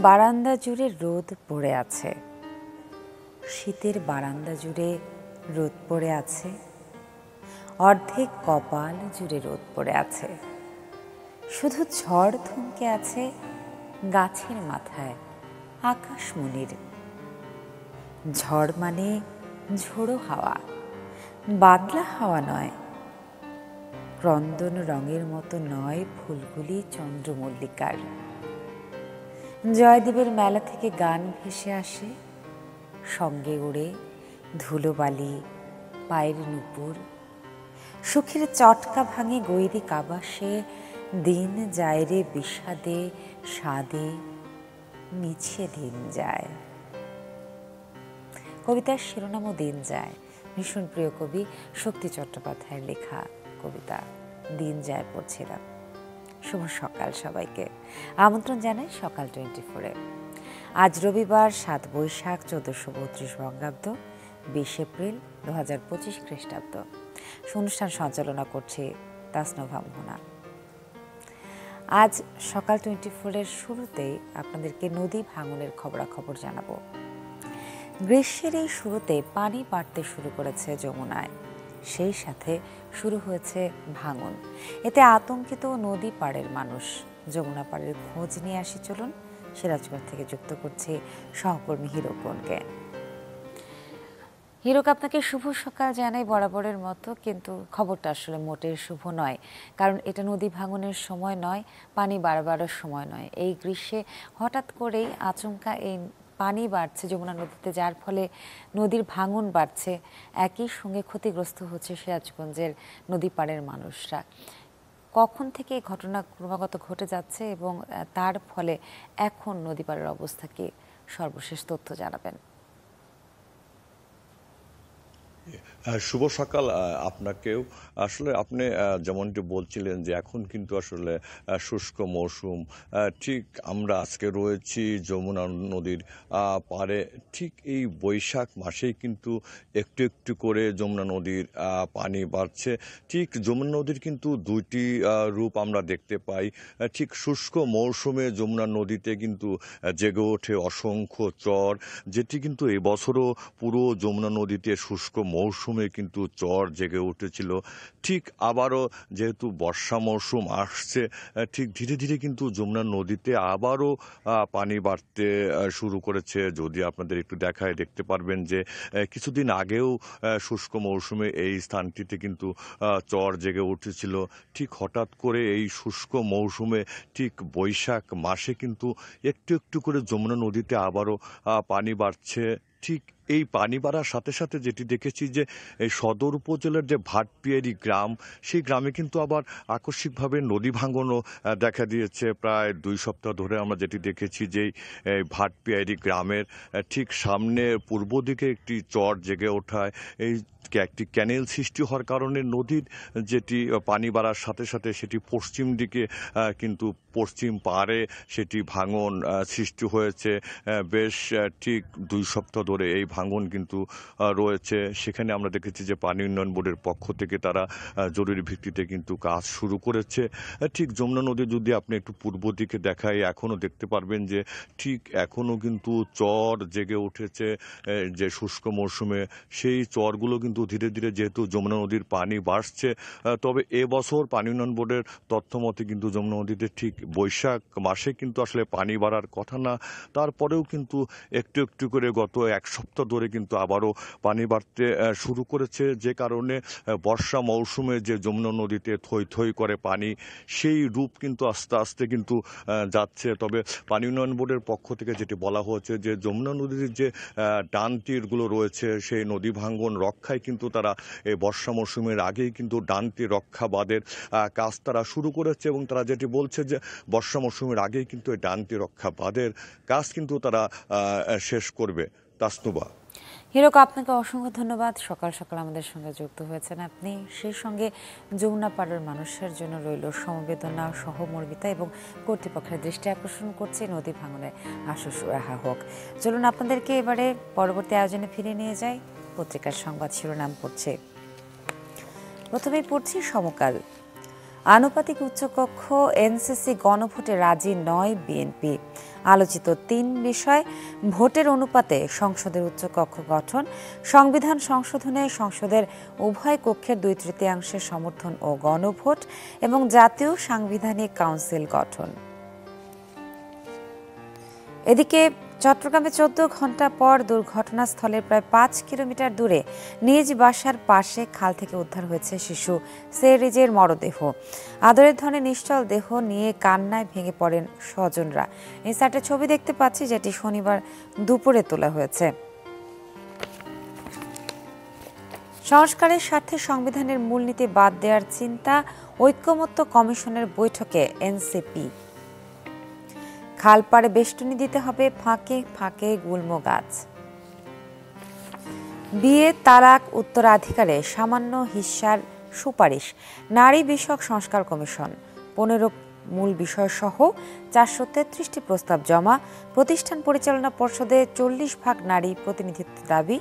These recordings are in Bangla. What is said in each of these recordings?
বারান্দা জুড়ে রোদ পড়ে আছে, শীতের বারান্দা জুড়ে রোদ পড়ে আছে, অর্ধেক কপাল জুড়ে রোদ পড়ে আছে। শুধু ঝড় থমকে আছে গাছের মাথায় আকাশমণির। ঝড় মানে ঝোড়ো হাওয়া, বাদলা হাওয়া নয়। ক্রন্দন রঙের মতো নয় ফুলগুলি চন্দ্রমল্লিকার। জয়দেবের মেলা থেকে গান ভেসে আসে, সঙ্গে উড়ে ধুলোবালি, পায়ের নুপুর। সুখের চটকা ভাঙে গৈরিক আবাসে, দিন যায় রে বিষাদে স্বাদে, মিছে দিন যায়। কবিতার শিরোনামও দিন যায়। ভীষণ প্রিয় কবি শক্তি চট্টোপাধ্যায়ের লেখা কবিতা দিন যায় পড়ছিলাম। শুভ সকাল সবাইকে, আমন্ত্রণ জানাই সকাল 24-এ। আজ রবিবার 7 বৈশাখ 1432 বঙ্গাব্দ, 20 এপ্রিল 2025 খ্রিস্টাব্দ। অনুষ্ঠান সঞ্চালনা করছি তাসনোভা মোহনা। আজ সকাল 24-এর শুরুতেই আপনাদেরকে নদী ভাঙনের খবরাখবর জানাবো। গ্রীষ্মের এই শুরুতে পানি বাড়তে শুরু করেছে যমুনায়, সেই সাথে শুরু হয়েছে ভাঙন। এতে আতঙ্কিত নদী পাড়ের মানুষ। যমুনা পাড়ের খোঁজ নিয়ে আসি চলুন। সিরাজগঞ্জ থেকে যুক্ত করছি সহকর্মী হিরোকনকে। হিরোক, আপনাকে শুভ সকাল জানাই বরাবরের মতো, কিন্তু খবরটা আসলে মোটেই শুভ নয়। কারণ এটা নদী ভাঙনের সময় নয়, পানি বাড়ার সময় নয়। এই গ্রীষ্মে হঠাৎ করেই আচমকা এই পানি বাড়ছে যমুনা নদীতে, যার ফলে নদীর ভাঙন বাড়ছে। একই সঙ্গে ক্ষতিগ্রস্ত হচ্ছে সিরাজগঞ্জের নদী পাড়ের মানুষরা। কখন থেকে এই ঘটনা ক্রমাগত ঘটে যাচ্ছে এবং তার ফলে এখন নদী পাড়ের অবস্থা কি, সর্বশেষ তথ্য জানাবেন। শুভ সকাল আপনাকেও। আসলে আপনি যেমনটি বলছিলেন যে এখন কিন্তু আসলে শুষ্ক মৌসুম। ঠিক আমরা আজকে রয়েছি যমুনা নদীর পাড়ে। ঠিক এই বৈশাখ মাসেই কিন্তু একটু একটু করে যমুনা নদীর পানি বাড়ছে। ঠিক যমুনা নদীর কিন্তু দুইটি রূপ আমরা দেখতে পাই। ঠিক শুষ্ক মৌসুমে যমুনা নদীতে কিন্তু জেগে ওঠে অসংখ্য চর, যেটি কিন্তু এবছরও পুরো যমুনা নদীতে শুষ্ক মৌসুমে কিন্তু চর জেগে উঠেছিল। ঠিক আবারও যেহেতু বর্ষা মৌসুম আসছে, ঠিক ধীরে ধীরে কিন্তু যমুনা নদীতে আবারও পানি বাড়তে শুরু করেছে। যদি আপনাদের একটু দেখায় দেখতে পারবেন যে কিছুদিন আগেও শুষ্ক মৌসুমে এই স্থানটিতে কিন্তু চর জেগে উঠেছিল। ঠিক হঠাৎ করে এই শুষ্ক মৌসুমে ঠিক বৈশাখ মাসে কিন্তু একটু একটু করে যমুনা নদীতে আবারও পানি বাড়ছে। ঠিক এই পানি বাড়ার সাথে সাথে যেটি দেখেছি যে এই সদর উপজেলার যে ভাটপিয়ারি গ্রাম, সেই গ্রামে কিন্তু আবার আকস্মিকভাবে নদী ভাঙনও দেখা দিয়েছে। প্রায় 2 সপ্তাহ ধরে আমরা যেটি দেখেছি যে ভাটপিয়ারি গ্রামের ঠিক সামনে পূর্ব দিকে একটি চর জেগে ওঠায় এই একটি ক্যানেল সৃষ্টি হওয়ার কারণে নদীর যেটি পানি বাড়ার সাথে সাথে সেটি পশ্চিম দিকে কিন্তু পশ্চিম পাড়ে সেটি ভাঙন সৃষ্টি হয়েছে। বেশ ঠিক 2 সপ্তাহ ধরে এই ভাঙন কিন্তু রয়েছে। সেখানে আমরা দেখেছি যে পানি উন্নয়ন বোর্ডের পক্ষ থেকে তারা জরুরি ভিত্তিতে কিন্তু কাজ শুরু করেছে। ঠিক যমুনা নদী যদি আপনি একটু পূর্ব দিকে দেখায়, এখনও দেখতে পারবেন যে ঠিক এখনও কিন্তু চর জেগে উঠেছে যে শুষ্ক মৌসুমে। সেই চরগুলো কিন্তু ধীরে ধীরে যেহেতু যমুনা নদীর পানি বাড়ছে, তবে এবছর পানি উন্নয়ন বোর্ডের তথ্য মতে কিন্তু যমুনা নদীতে ঠিক বৈশাখ মাসে কিন্তু আসলে পানি বাড়ার কথা না। তারপরেও কিন্তু একটু একটু করে গত 1 সপ্তাহ ধরে কিন্তু আবারও পানি বাড়তে শুরু করেছে, যে কারণে বর্ষা মৌসুমে যে যমুনা নদীতে থই থই করে পানি, সেই রূপ কিন্তু আস্তে আস্তে কিন্তু যাচ্ছে। তবে পানি উন্নয়ন বোর্ডের পক্ষ থেকে যেটি বলা হয়েছে যে যমুনা নদীর যে ডান তীরগুলো রয়েছে, সেই নদী ভাঙ্গন রক্ষায় কিন্তু তারা এই বর্ষা মৌসুমের আগেই কিন্তু ডান তীর রক্ষা বাঁধের কাজ তারা শুরু করেছে, এবং তারা যেটি বলছে যে বর্ষা মৌসুমের আগেই কিন্তু এই ডান তীর রক্ষা বাঁধের কাজ কিন্তু তারা শেষ করবে। তাসনুবা। হিরোক, আপনাকে অসংখ্য ধন্যবাদ। সকাল সকাল আমাদের সঙ্গে যুক্ত হয়েছেন আপনি। সেই সঙ্গে যমুনা পাড়ের মানুষের জন্য রইল সমবেদনা, সহমর্মিতা এবং কর্তৃপক্ষের দৃষ্টি আকর্ষণ করছে নদী ভাঙনের আশু সুরাহা হোক। চলুন আপনাদেরকে এবারে পরবর্তী আয়োজনে ফিরে নিয়ে যাই। পত্রিকার সংবাদ শিরোনাম পড়ছে, প্রথমেই পড়ছি সমকাল। আনুপাতিক উচ্চকক্ষ, এনসিসি গণভোটে রাজি নয় বিএনপি। আলোচিত ৩ বিষয় ভোটের অনুপাতে সংসদের উচ্চকক্ষ গঠন, সংবিধান সংশোধনে সংসদের উভয় কক্ষের 2/3 সমর্থন ও গণভোট এবং জাতীয় সাংবিধানিক কাউন্সিল গঠন। এদিকে চট্টগ্রামে 14 ঘন্টা পর দুর্ঘটনাস্থলের প্রায় 5 কিলোমিটার দূরে নিজ বাসার পাশে খাল থেকে উদ্ধার হয়েছে শিশু সেরিজের মরদেহ। আদরের ধনে নিশ্চল দেহ নিয়ে কান্নায় ভেঙে পড়েন স্বজনরা। ইনসার্টের ছবি দেখতে পাচ্ছি, যেটি শনিবার দুপুরে তোলা হয়েছে। সংস্কারের স্বার্থে সংবিধানের মূলনীতি বাদ দেওয়ার চিন্তা, ঐক্যমত্য কমিশনের বৈঠকে এনসিপি। খালপাড়ে বেষ্টনী দিতে হবে, ফাঁকে ফাঁকে গুল্ম গাছ। বিয়ে, তালাক, উত্তরাধিকারে সামান্য হিস্যার সুপারিশ, নারী বিষয়ক সংস্কার কমিশন 15 মূল বিষয় সহ 433টি প্রস্তাব জমা। প্রতিষ্ঠান পরিচালনা পর্ষদে 40% নারী প্রতিনিধিত্ব দাবি,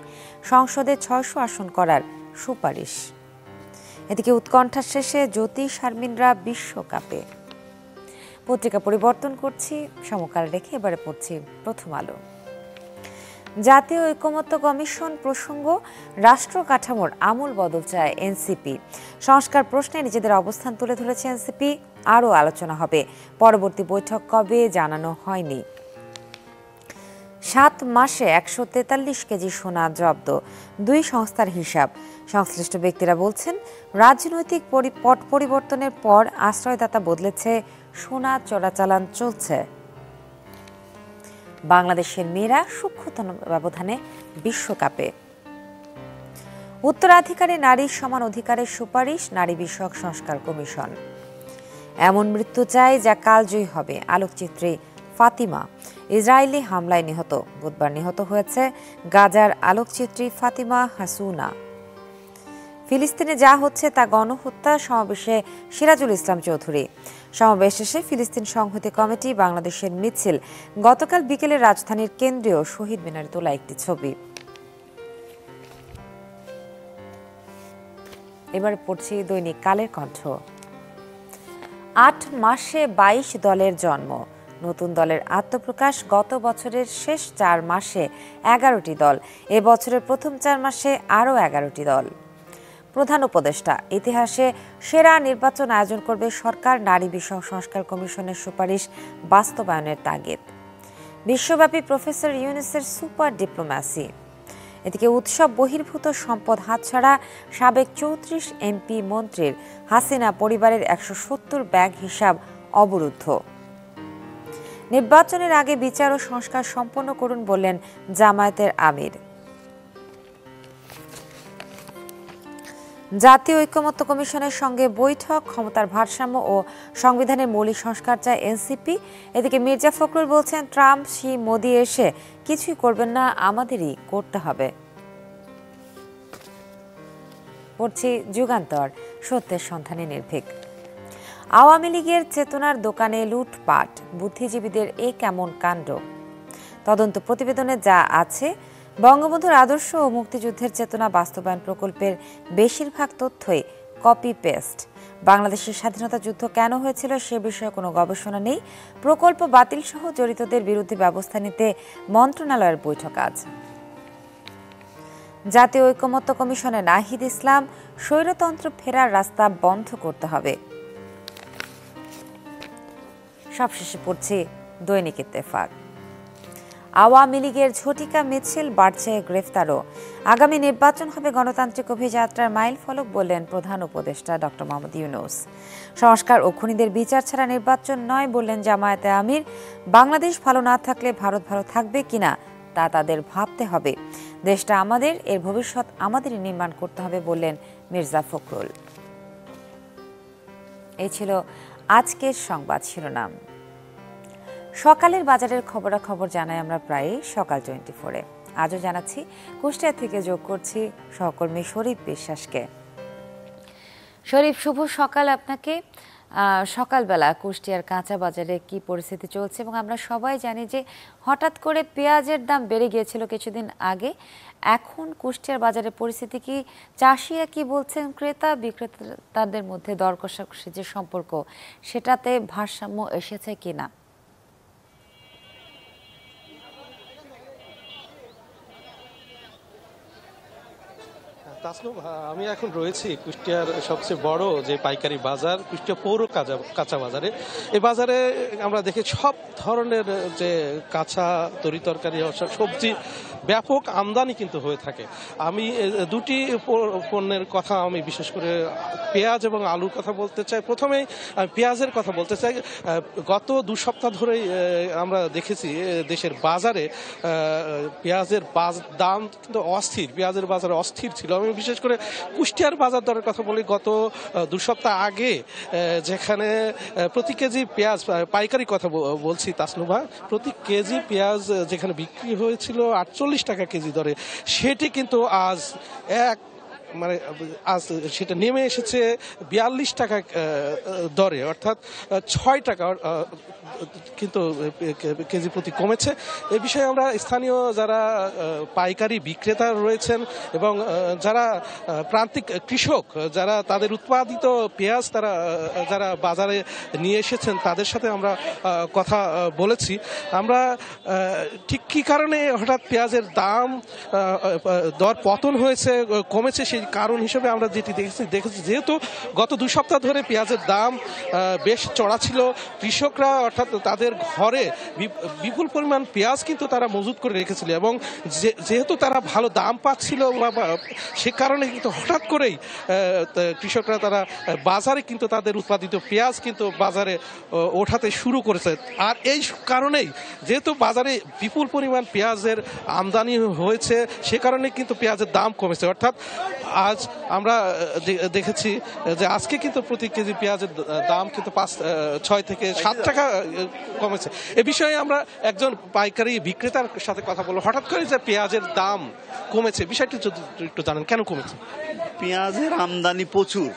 সংসদে 600 আসন করার সুপারিশ। এদিকে উৎকণ্ঠা শেষে জ্যোতি শারমিনরা বিশ্বকাপে। পত্রিকা পরিবর্তন করছি, সমকাল রেখে এবারে পড়ছি প্রথম আলো। জাতীয় ঐকমত্য কমিশন প্রসঙ্গ, রাষ্ট্র কাঠামোর আমূল বদল চায় এনসিপি। সংস্কার প্রশ্নে নিজেদের অবস্থান তুলে ধরেছে এনসিপি। আরও আলোচনা হবে, পরবর্তী বৈঠক কবে জানানো হয়নি। 7 মাসে 143 কেজি সোনা জব্দ, 2 সংস্থার হিসাব। সংশ্লিষ্ট ব্যক্তিরা বলছেন, রাজনৈতিক পট পরিবর্তনের পর আশ্রয়দাতা বদলেছে, সোনা চোরাচালান চলছে। বাংলাদেশের মেয়েরা সূক্ষ্মতম ব্যবধানে বিশ্বকাপে। উত্তরাধিকারে নারীর সমান অধিকারের সুপারিশ, নারী বিষয়ক সংস্কার কমিশন। এমন মৃত্যু চাই যা কালজয়ী হবে, আলোকচিত্রী ফাতিমা। ইসরায়েলি হামলায় নিহত, বুধবার নিহত হয়েছে গাজার আলোকচিত্রী ফাতিমা হাসুনা। ফিলিস্তিনে যা হচ্ছে তা গণহত্যা, সমাবেশে সিরাজুল ইসলাম চৌধুরী। সমাবেশ শেষে ফিলিস্তিন সংহতি কমিটি বাংলাদেশের মিছিল। গতকাল বিকেলে রাজধানীর কেন্দ্রীয় শহীদ মিনারে তোলা একটি ছবি। এবার পড়ছি দৈনিক কালের কণ্ঠ। 8 মাসে 22 দলের জন্ম, নতুন দলের আত্মপ্রকাশ। গত বছরের শেষ 4 মাসে 11টি দল, এ বছরের প্রথম 4 মাসে আরও 11টি দল। প্রধান উপদেষ্টা, ইতিহাসে সেরা নির্বাচন আয়োজন করবে সরকার, নারী বিষয়ক সংস্কার কমিশনের সুপারিশ বাস্তবায়নের তাগিদ। বিশ্বব্যাপী প্রফেসর ইউনুসের সুপার ডিপ্লোম্যাসি। এদিকে উৎসব বহির্ভূত সম্পদ হাতছাড়া, সাবেক 34 এমপি মন্ত্রীর। হাসিনা পরিবারের 170 ব্যাগ হিসাব অবরুদ্ধ। নির্বাচনের আগে বিচার ও সংস্কার সম্পন্ন করুন বললেন জামায়াতের আমির। জাতীয় ঐকমত্য কমিশনের সঙ্গে বৈঠক, ক্ষমতার ভারসাম্য ও সংবিধানের মৌলিক সংস্কার চায় এনসিপি। এদিকে মির্জা ফখরুল বলছেন, ট্রাম্প, শি, মোদি এসে কিছুই করবেন না, আমাদেরই করতে হবে। পড়ছি যুগান্তর, সত্যের সন্ধানে নির্ভীক। আওয়ামী লীগের চেতনার দোকানে লুটপাট, বুদ্ধিজীবীদের এ কেমন কাণ্ড। তদন্ত প্রতিবেদনে যা আছে, বঙ্গবন্ধুর আদর্শ ও মুক্তিযুদ্ধের চেতনা বাস্তবায়ন প্রকল্পের বেশিরভাগ তথ্যই কপি পেস্ট। বাংলাদেশের স্বাধীনতা যুদ্ধ কেন হয়েছিল সে বিষয়ে কোনো গবেষণা নেই। প্রকল্প বাতিল সহ জড়িতদের বিরুদ্ধে ব্যবস্থা নিতে মন্ত্রণালয়ের বৈঠক আজ। জাতীয় ঐকমত্য কমিশনে নাহিদ ইসলাম, স্বৈরতন্ত্র ফেরার রাস্তা বন্ধ করতে হবে। সবশেষে পড়ছি দৈনিক ইত্তেফাক। আওয়ামী লীগের ঝটিকা মিছিল, বাড়ছে গ্রেফতারও। আগামী নির্বাচন হবে গণতান্ত্রিক অভিযাত্রার মাইল ফলক বললেন প্রধান উপদেষ্টা ডক্টর মোহাম্মদ ইউনূস। সংস্কার ও খুনিদের বিচার ছাড়া নির্বাচন নয় বললেন জামায়াতে আমির। বাংলাদেশ ভালো না থাকলে ভারত ভালো থাকবে কিনা তা তাদের ভাবতে হবে। দেশটা আমাদের, এর ভবিষ্যৎ আমাদেরই নির্মাণ করতে হবে বললেন মির্জা ফখরুল। এই ছিল আজকের সংবাদ শিরোনাম। সকালের বাজারের খবরাখবর জানাই আমরা প্রায় সকাল 24-এ। আজও জানাচ্ছি, কুষ্টিয়া থেকে যোগ করছি সহকর্মী শরীফ বিশ্বাসকে। শরীফ, শুভ সকাল আপনাকে। সকালবেলা কুষ্টিয়ার কাঁচা বাজারে কি পরিস্থিতি চলছে, এবং আমরা সবাই জানি যে হঠাৎ করে পেঁয়াজের দাম বেড়ে গিয়েছিল কিছুদিন আগে। এখন কুষ্টিয়ার বাজারের পরিস্থিতি কি, চাষিরা কি বলছেন, ক্রেতা বিক্রেতাদের মধ্যে দর কষাকষি যে সম্পর্ক, সেটাতে ভারসাম্য এসেছে কিনা? তাসনুম, আমি এখন রয়েছি কুষ্টিয়ার সবচেয়ে বড় যে পাইকারি বাজার, কুষ্টিয়া পৌর কাঁচা বাজারে। এই বাজারে আমরা দেখি সব ধরনের যে কাঁচা তরিতরকারি সবজি ব্যাপক আমদানি কিন্তু হয়ে থাকে। আমি দুটি পণ্যের কথা আমি বিশেষ করে পেঁয়াজ এবং আলুর কথা বলতে চাই। প্রথমেই পেঁয়াজের কথা বলতে চাই। গত 2 সপ্তাহ ধরেই আমরা দেখেছি দেশের বাজারে পেঁয়াজের দাম কিন্তু অস্থির, পেঁয়াজের বাজারে অস্থির ছিল। আমি বিশেষ করে কুষ্টিয়ার বাজার দরের কথা বলি। গত 2 সপ্তাহ আগে যেখানে প্রতি কেজি পেঁয়াজ, পাইকারি কথা বলছি তাসনুভা, প্রতি কেজি পেঁয়াজ যেখানে বিক্রি হয়েছিল 48 টাকা কেজি দরে, সেটি কিন্তু আজ আজ সেটা নেমে এসেছে 42 টাকা দরে, অর্থাৎ 6 টাকা কিন্তু কেজি প্রতি কমেছে। এ বিষয়ে আমরা স্থানীয় যারা পাইকারি বিক্রেতা রয়েছেন এবং যারা প্রান্তিক কৃষক, যারা তাদের উৎপাদিত পেঁয়াজ যারা বাজারে নিয়ে এসেছেন, তাদের সাথে আমরা কথা বলেছি। আমরা ঠিক কী কারণে হঠাৎ পেঁয়াজের দর পতন হয়েছে, কমেছে, সেই কারণ হিসেবে আমরা যেটি দেখেছি যেহেতু গত 2 সপ্তাহ ধরে পেঁয়াজের দাম বেশ চড়া ছিল, কৃষকরা অর্থাৎ তাদের ঘরে বিপুল পরিমাণ পেঁয়াজ কিন্তু তারা মজুত করে রেখেছিল এবং যেহেতু তারা ভালো দাম পাচ্ছিল সে কারণে কিন্তু হঠাৎ করেই কৃষকরা তারা বাজারে কিন্তু তাদের উৎপাদিত পেঁয়াজ কিন্তু বাজারে ওঠাতে শুরু করেছে। আর এই কারণেই যেহেতু বাজারে বিপুল পরিমাণ পেঁয়াজের আমদানি হয়েছে, সে কারণে কিন্তু পেঁয়াজের দাম কমেছে। অর্থাৎ আজ আমরা দেখেছি যে আজকে কিন্তু প্রতি কেজি পেঁয়াজের দাম কিন্তু 6 থেকে 7 টাকা কমেছে। এ বিষয়ে আমরা একজন পাইকারি বিক্রেতার সাথে কথা বলবো। হঠাৎ করে যে পেঁয়াজের দাম কমেছে, বিষয়টি একটু জানেন কেন কমেছে? পেঁয়াজের আমদানি প্রচুর।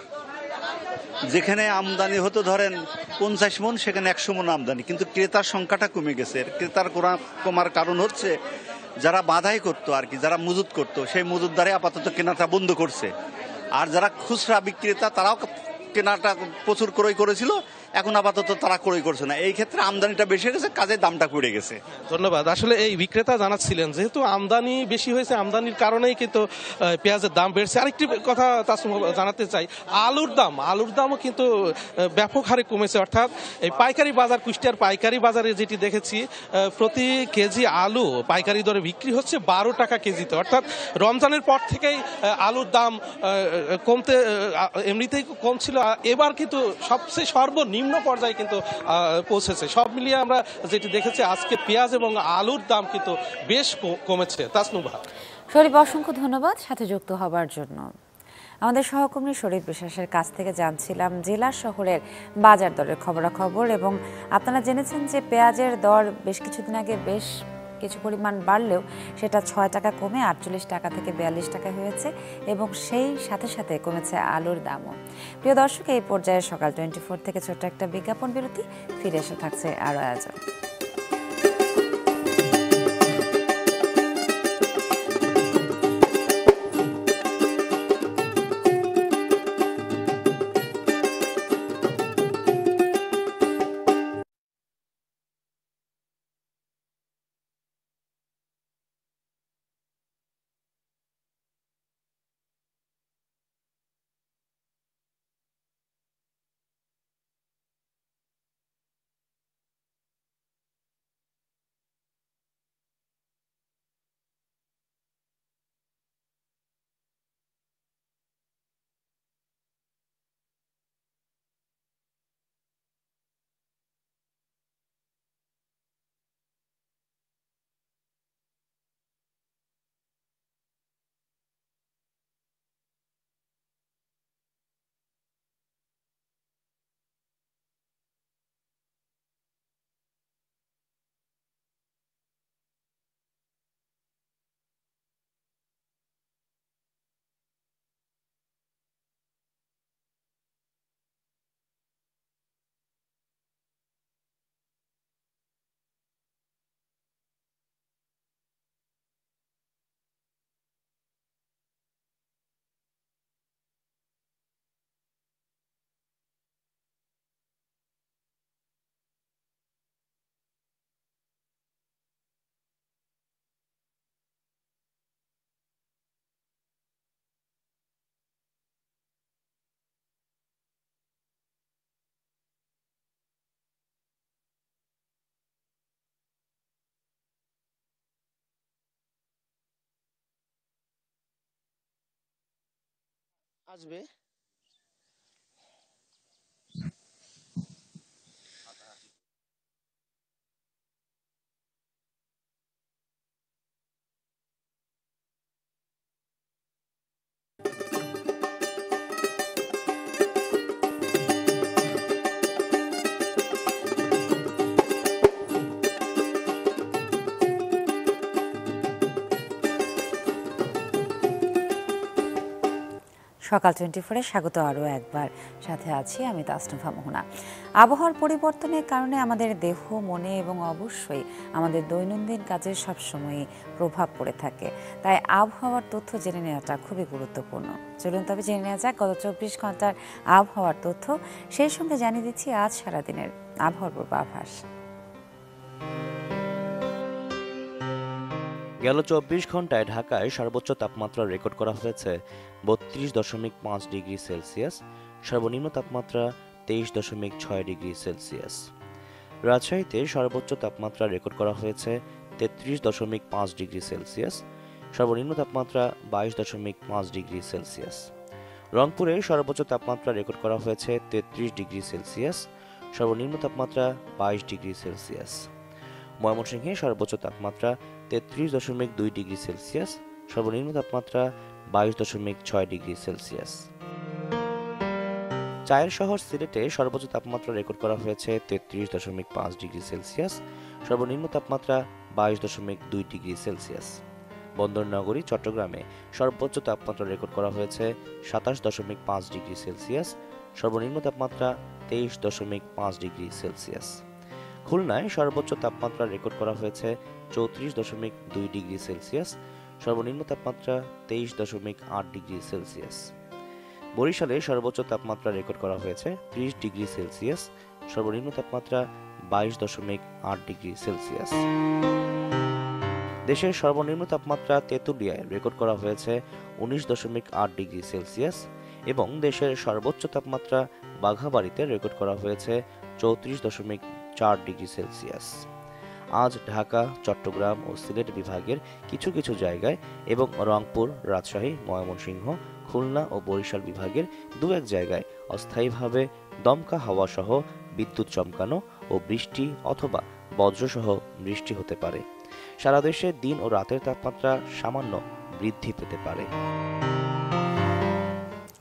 যেখানে আমদানি হতো ধরেন 50 মণ, সেখানে 100 মণ আমদানি, কিন্তু ক্রেতার সংখ্যাটা কমে গেছে। ক্রেতার কমার কারণ হচ্ছে যারা বাধাই করতো আর কি, যারা মজুত করতো, সেই মজুতদারে আপাতত কেনাটা বন্ধ করছে। আর যারা খুচরা বিক্রেতা তারাও কেনাটা প্রচুর ক্রয় করেছিল, এখন আপাতত তারা ক্রয় করছে না। এই ক্ষেত্রে আমদানিটা বেশি গেছে, কাজের দামটা কমে গেছে। ধন্যবাদ। আসলে এই বিক্রেতা জানাচ্ছিলেন যেহেতু আমদানি বেশি হয়েছে, আমদানির কারণেই কিন্তু পেঁয়াজের দাম বেড়েছে। আরেকটি কথা জানাতে চাই, আলুর দামও কিন্তু ব্যাপক হারে কমেছে। অর্থাৎ এই পাইকারি বাজার, কুষ্টিয়ার পাইকারি বাজারে যেটি দেখেছি, প্রতি কেজি আলু পাইকারি দরে বিক্রি হচ্ছে 12 টাকা কেজিতে। অর্থাৎ রমজানের পর থেকেই আলুর দাম কমতে এমনিতেই কম ছিল, এবার কিন্তু সবচেয়ে সর্বনিম্ন পর্যায়ে কিন্তু পৌঁছেছে। সব মিলিয়ে আমরা যেটি দেখেছি আজকে পেঁয়াজ এবং আলুর দাম কিন্তু বেশ কমেছে। তাসনুভা, শরীফ, অসংখ্য ধন্যবাদ সাথে যুক্ত হবার জন্য। আমাদের সহকর্মী শরীফ বিশ্বাসের কাছ থেকে জানছিলাম জেলা শহরের বাজার দরের খবরাখবর, এবং আপনারা জেনেছেন যে পেঁয়াজের দর বেশ কিছুদিন আগে বেশ কিছু পরিমাণ বাড়লেও সেটা 6 টাকা কমে 48 টাকা থেকে 42 টাকা হয়েছে, এবং সেই সাথে সাথে কমেছে আলুর দামও। প্রিয় দর্শক, এই পর্যায়ে সকাল 24 থেকে ছোট্ট একটা বিজ্ঞাপন বিরতি, ফিরে এসে থাকছে আরও আয়োজন। আসবে। সকাল 24-এ স্বাগত আরও একবার। সাথে আছি আমি তাসনুফা মোহনা। আবহাওয়ার পরিবর্তনের কারণে আমাদের দেহ, মনে এবং অবশ্যই আমাদের দৈনন্দিন কাজে সবসময়ই প্রভাব পড়ে থাকে। তাই আবহাওয়ার তথ্য জেনে নেওয়াটা খুবই গুরুত্বপূর্ণ। চলুন তবে জেনে নেওয়া যাক গত 24 ঘন্টার আবহাওয়ার তথ্য। সেই সঙ্গে জানিয়ে দিচ্ছি আজ সারাদিনের আবহাওয়ার পূর্বাভাস। গেল 24 ঘন্টায় ঢাকায় সর্বোচ্চ তাপমাত্রা রেকর্ড করা হয়েছে 32.5 ডিগ্রি সেলসিয়াস, সর্বনিম্ন তাপমাত্রা 23.6 ডিগ্রি সেলসিয়াস। রাজশাহীতে সর্বোচ্চ তাপমাত্রা রেকর্ড করা হয়েছে 33.5 ডিগ্রি সেলসিয়াস, সর্বনিম্ন তাপমাত্রা 22.5 ডিগ্রি সেলসিয়াস। রংপুরে সর্বোচ্চ তাপমাত্রা রেকর্ড করা হয়েছে 33 ডিগ্রি সেলসিয়াস, সর্বনিম্ন তাপমাত্রা 22 ডিগ্রি সেলসিয়াস। ময়মনসিংহে সর্বোচ্চ তাপমাত্রা 33.2 ডিগ্রি সেলসিয়াস, সর্বনিম্ন তাপমাত্রা 22.6 ডিগ্রি সেলসিয়াস। চায়ের শহর সিলেটে সর্বোচ্চ তাপমাত্রা রেকর্ড করা হয়েছে 33.5 ডিগ্রি সেলসিয়াস, সর্বনিম্ন তাপমাত্রা 22.2 ডিগ্রি সেলসিয়াস। বন্দরনগরী চট্টগ্রামে সর্বোচ্চ তাপমাত্রা রেকর্ড করা হয়েছে 27.5 ডিগ্রি সেলসিয়াস, সর্বনিম্ন তাপমাত্রা 23.5 ডিগ্রি সেলসিয়াস। খুলনায় সর্বোচ্চ তাপমাত্রা রেকর্ড করা হয়েছে 34.2 ডিগ্রি সেলসিয়াস, সর্বনিম্ন তাপমাত্রা 23.8 ডিগ্রি সেলসিয়াস। বরিশালে সর্বোচ্চ তাপমাত্রা রেকর্ড করা হয়েছে 30 ডিগ্রি সেলসিয়াস, সর্বনিম্ন তাপমাত্রা 22.8 ডিগ্রি সেলসিয়াস। দেশের সর্বনিম্ন তাপমাত্রা তেঁতুলিয়ায় রেকর্ড করা হয়েছে 19.8 ডিগ্রি সেলসিয়াস এবং দেশের সর্বোচ্চ তাপমাত্রা বাঘাবাড়িতে রেকর্ড করা হয়েছে 34.4 ডিগ্রি সেলসিয়াস। আজ ঢাকা, চট্টগ্রাম ও সিলেট বিভাগের কিছু কিছু জায়গায় এবং রংপুর, রাজশাহী, ময়মনসিংহ, খুলনা ও বরিশাল বিভাগের দু এক জায়গায় অস্থায়ীভাবে দমকা হাওয়া সহ বিদ্যুৎ চমকানো ও বৃষ্টি অথবা বজ্রসহ বৃষ্টি হতে পারে। সারা দেশে দিন ও রাতের তাপমাত্রা সামান্য বৃদ্ধি পেতে পারে।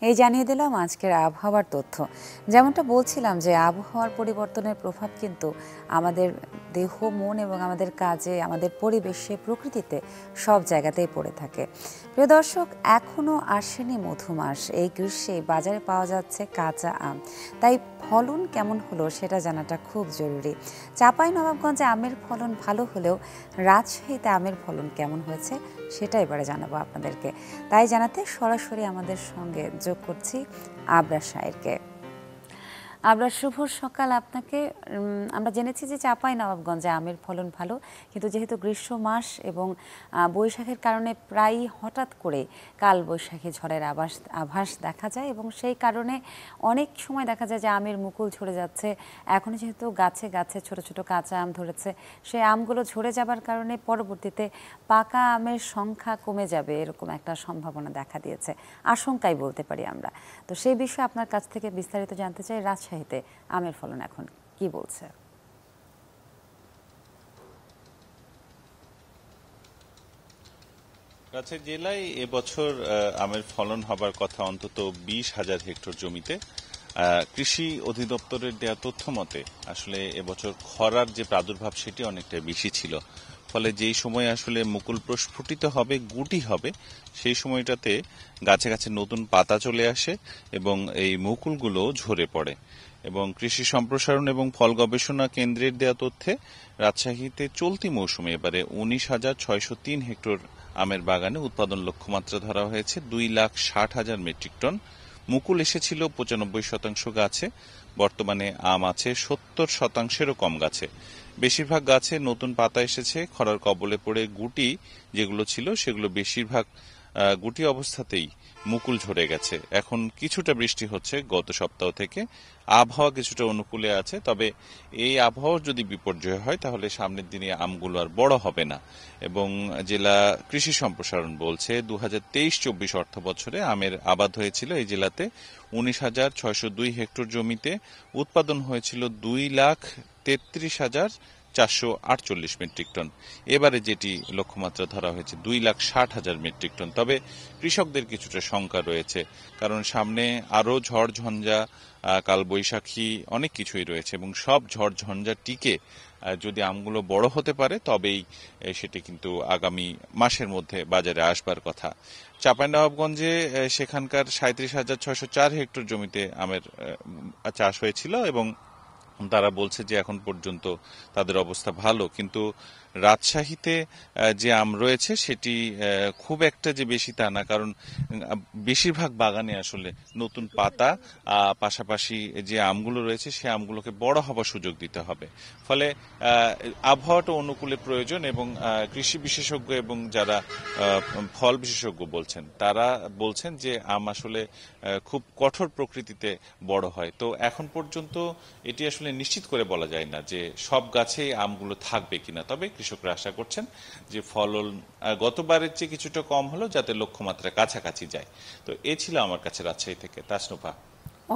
এই জানিয়ে দিলাম আজকের আবহাওয়ার তথ্য। যেমনটা বলছিলাম যে আবহাওয়ার পরিবর্তনের প্রভাব কিন্তু আমাদের দেহ, মন এবং আমাদের কাজে, আমাদের পরিবেশে, প্রকৃতিতে সব জায়গাতেই পড়ে থাকে। প্রিয় দর্শক, এখনও আসেনি মধু মাস। এই গ্রীষ্মে বাজারে পাওয়া যাচ্ছে কাঁচা আম। তাই ফলন কেমন হলো সেটা জানাটা খুব জরুরি। চাঁপাইনবাবগঞ্জে আমের ফলন ভালো হলেও রাজশাহীতে আমের ফলন কেমন হয়েছে সেটা এবারে জানাবো আপনাদেরকে। তাই জানাতে সরাসরি আমাদের সঙ্গে যোগ করছি আবরার সাহেবকে। আবরার, শুভ সকাল আপনাকে। আমরা জেনেছি যে চাঁপাইনবাবগঞ্জে আমের ফলন ভালো, কিন্তু যেহেতু গ্রীষ্ম মাস এবং বৈশাখের কারণে প্রায়ই হঠাৎ করে কাল বৈশাখী ঝড়ের আভাস দেখা যায় এবং সেই কারণে অনেক সময় দেখা যায় যে আমের মুকুল ঝরে যাচ্ছে। এখনও যেহেতু গাছে গাছে ছোট ছোট কাঁচা আম ধরেছে, সেই আমগুলো ঝরে যাবার কারণে পরবর্তীতে পাকা আমের সংখ্যা কমে যাবে, এরকম একটা সম্ভাবনা দেখা দিয়েছে, আশঙ্কাই বলতে পারি আমরা। তো সেই বিষয়ে আপনার কাছ থেকে বিস্তারিত জানতে চাই। রাজশাহীতে আমের ফলন এখন কি বলছে? রাজশাহী জেলায় এবছর আমের ফলন হবার কথা অন্তত 20,000 হেক্টর জমিতে। কৃষি অধিদপ্তরের দেয়া তথ্য মতে আসলে এবছর খরার যে প্রাদুর্ভাব সেটি অনেকটা বেশি ছিল, ফলে যেই সময় আসলে মুকুল প্রস্ফুটিত হবে, গুটি হবে, সেই সময়টাতে গাছে গাছে নতুন পাতা চলে আসে এবং এই মুকুলগুলো ঝরে পড়ে। এবং কৃষি সম্প্রসারণ এবং ফল গবেষণা কেন্দ্রের দেয়া তথ্যে রাজশাহীতে চলতি মৌসুমে এবারে 19,603 হেক্টর আমের বাগানে উৎপাদন লক্ষ্যমাত্রা ধরা হয়েছে 2,60,000 মেট্রিক টন। মুকুল এসেছিল 95% গাছে, বর্তমানে আম আছে 70%-এরও কম গাছে। বেশিরভাগ গাছে নতুন পাতা এসেছে। খরার কবলে পড়ে গুটি যেগুলো ছিল সেগুলো বেশিরভাগ গুটি অবস্থাতেই মুকুল ঝরে গেছে। এখন কিছুটা বৃষ্টি হচ্ছে গত সপ্তাহ থেকে, আবহাওয়া কিছুটা অনুকূলে আছে। তবে এই আবহাওয়া যদি বিপর্যয় হয় তাহলে সামনের দিনে আমগুলো আর বড় হবে না। এবং জেলা কৃষি সম্প্রসারণ বলছে 2023-24 অর্থ বছরে আমের আবাদ হয়েছিল এই জেলাতে 19,602 হেক্টর জমিতে, উৎপাদন হয়েছিল 2,33,448 মেট্রিক টন। এবারে যেটি লক্ষ্যমাত্রা ধরা হয়েছে 2,60,000 মেট্রিক টন। তবে কৃষকদের কিছুটা শঙ্কা রয়েছে, কারণ সামনে আরও ঝড় ঝঞ্ঝা, কালবৈশাখী অনেক কিছুই রয়েছে এবং সব ঝড় ঝঞ্ঝা টিকে যদি আমগুলো বড় হতে পারে তবেই সেটি কিন্তু আগামী মাসের মধ্যে বাজারে আসবার কথা। চাঁপাইনবাবগঞ্জে সেখানকার 37,604 হেক্টর জমিতে আমের চাষ হয়েছিল এবং তারা বলছে যে এখন পর্যন্ত তাদের অবস্থা ভালো, কিন্তু রাজশাহীতে যে আম রয়েছে সেটি খুব একটা যে বেশি তা না, কারণ বেশিরভাগ বাগানে আসলে নতুন পাতা, পাশাপাশি যে আমগুলো রয়েছে সে আমগুলোকে বড় হবার সুযোগ দিতে হবে। ফলে আবহাওয়াটা অনুকূলে প্রয়োজন এবং কৃষি বিশেষজ্ঞ এবং যারা ফল বিশেষজ্ঞ বলছেন তারা বলছেন যে আম আসলে খুব কঠোর প্রকৃতিতে বড় হয়। তো এখন পর্যন্ত এটি আসলে নিশ্চিত করে বলা যায় না যে সব গাছেই আমগুলো থাকবে কিনা, তবে কৃষকরা আশা করছেন যে ফলন গতবারের চেয়ে কিছুটা কম হলেও যাতে লক্ষ্যমাত্রা কাছাকাছি যায়। তো এ ছিল আমার কাছে রাজশাহী থেকে তাসনুভা।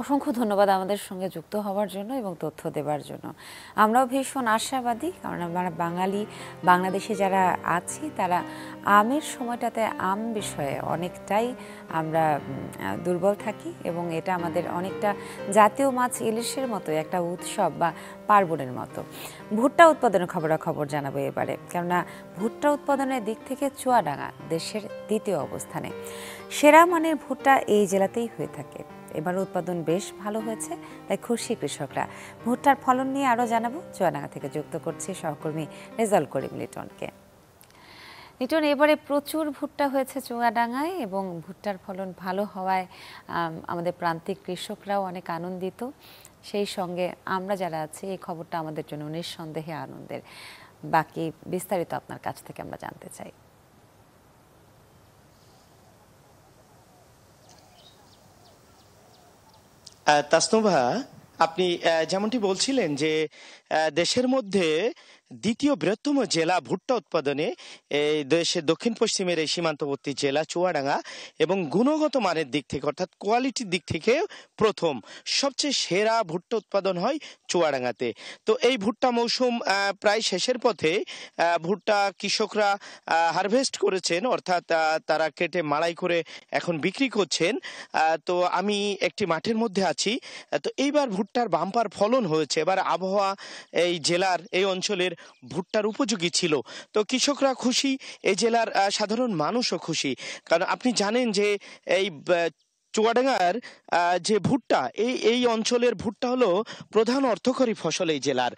অসংখ্য ধন্যবাদ আমাদের সঙ্গে যুক্ত হওয়ার জন্য এবং তথ্য দেওয়ার জন্য। আমরাও ভীষণ আশাবাদী, কারণ আমরা বাঙালি, বাংলাদেশে যারা আছি তারা আমের সময়টাতে আম বিষয়ে অনেকটাই আমরা দুর্বল থাকি এবং এটা আমাদের অনেকটা জাতীয় মাছ ইলিশের মতো একটা উৎসব বা পার্বণের মতো। ভুট্টা উৎপাদনের খবরাখবর জানাবো এবারে, কেননা ভুট্টা উৎপাদনের দিক থেকে চুয়াডাঙ্গা দেশের দ্বিতীয় অবস্থানে। সেরা মানের ভুট্টা এই জেলাতেই হয়ে থাকে। এবার উৎপাদন বেশ ভালো হয়েছে, তাই খুশি কৃষকরা। ভুট্টার ফলন নিয়ে আরও জানাবো, চুয়াডাঙ্গা থেকে যুক্ত করছি সহকর্মী রেজাউল করিম লিটনকে। লিটন, এবারে প্রচুর ভুট্টা হয়েছে চুয়াডাঙ্গায় এবং ভুট্টার ফলন ভালো হওয়ায় আমাদের প্রান্তিক কৃষকরাও অনেক আনন্দিত। সেই সঙ্গে আমরা যারা আছি এই খবরটা আমাদের জন্য নিঃসন্দেহে আনন্দের। বাকি বিস্তারিত আপনার কাছ থেকে আমরা জানতে চাই। তাসনুভা, আপনি যেমনটি বলছিলেন যে দেশের মধ্যে দ্বিতীয় বৃহত্তম জেলা ভুট্টা উৎপাদনে এই দেশের দক্ষিণ পশ্চিমের এই সীমান্তবর্তী জেলা চুয়াডাঙ্গা এবং গুণগত মানের দিক থেকে অর্থাৎ কোয়ালিটির দিক থেকে প্রথম সবচেয়ে সেরা ভুট্টা উৎপাদন হয় চুয়াডাঙ্গাতে। তো এই ভুট্টা মৌসুম প্রায় শেষের পথে। ভুট্টা কৃষকরা হারভেস্ট করেছেন, অর্থাৎ তারা কেটে মাড়াই করে এখন বিক্রি করছেন। তো আমি একটি মাঠের মধ্যে আছি। তো এইবার ভুট্টার বাম্পার ফলন হয়েছে। এবার আবহাওয়া এই জেলার এই অঞ্চলের ভুট্টার উপযোগী ছিল। তো কৃষকরা খুশি, এই জেলার সাধারণ মানুষও খুশি, কারণ আপনি জানেন যে এই চুয়াডাঙ্গার যে ভুট্টা, এই অঞ্চলের ভুট্টা হলো প্রধান অর্থকরী ফসল এই জেলার।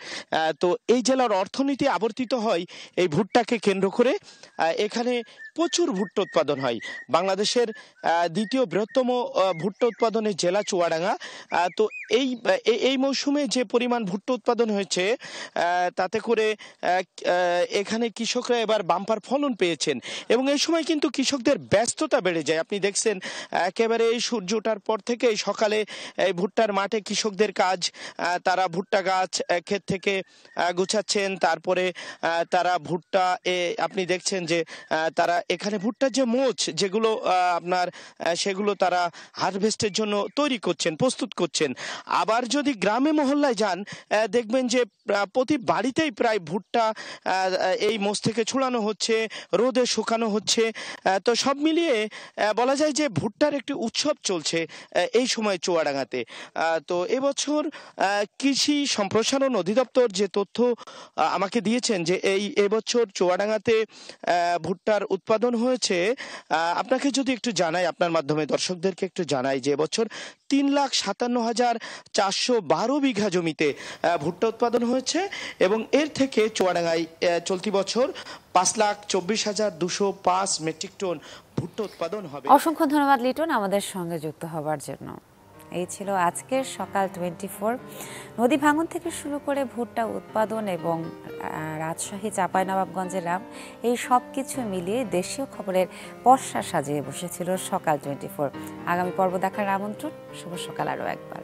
তো এই জেলার অর্থনীতি আবর্তিত হয় এই ভুট্টাকে কেন্দ্র করে। এখানে প্রচুর ভুট্টা উৎপাদন হয়। বাংলাদেশের দ্বিতীয় বৃহত্তম ভুট্টা উৎপাদনের জেলা চুয়াডাঙ্গা। তো এই মৌসুমে যে পরিমাণ ভুট্টা উৎপাদন হয়েছে তাতে করে এখানে কৃষকরা এবার বাম্পার ফলন পেয়েছেন এবং এই সময় কিন্তু কৃষকদের ব্যস্ততা বেড়ে যায়। আপনি দেখছেন একেবারে এই সূর্য ওঠার পর থেকে সকালে এই ভুট্টার মাঠে কৃষকদের কাজ, তারা ভুট্টা গাছ ক্ষেত থেকে গুছাচ্ছেন, তারপরে তারা ভুট্টা আপনি দেখছেন যে তারা এখানে ভুট্টার যে মোচ যেগুলো আপনার সেগুলো তারা হারভেস্টের জন্য তৈরি করছেন, প্রস্তুত করছেন। আবার যদি গ্রামে মহল্লায় যান দেখবেন যে প্রতি বাড়িতেই প্রায় ভুট্টা এই মোচ থেকে ছুড়ানো হচ্ছে, রোদে শুকানো হচ্ছে। তো সব মিলিয়ে বলা যায় যে ভুট্টার একটি উৎসব চলছে এই সময় চুয়াডাঙ্গাতে। তো এবছর কৃষি সম্প্রসারণ অধিদপ্তর যে তথ্য আমাকে দিয়েছেন যে এবছর চুয়াডাঙ্গাতে ভুট্টার উৎপাদন হয়েছে, আপনাকে যদি একটু জানাই, আপনার মাধ্যমে দর্শকদেরকে একটু জানাই যে এবছর 3,57,412 বিঘা জমিতে ভুট্টা উৎপাদন হয়েছে এবং এর থেকে চুয়াডাঙ্গায় চলতি বছর 5,24,205 মেট্রিক টন ভুট্টা উৎপাদন হবে। অসংখ্য ধন্যবাদ লিটন আমাদের সঙ্গে যুক্ত হবার জন্য। এই ছিল আজকের সকাল 24। নদী ভাঙন থেকে শুরু করে ভুট্টা উৎপাদন এবং রাজশাহী চাঁপাইনবাবগঞ্জের রাম, এই সব কিছু মিলিয়ে দেশীয় খবরের পর্ষা সাজিয়ে বসেছিল সকাল 24। আগামী পর্ব দেখার আমন্ত্রণ। শুভ সকাল আরও একবার।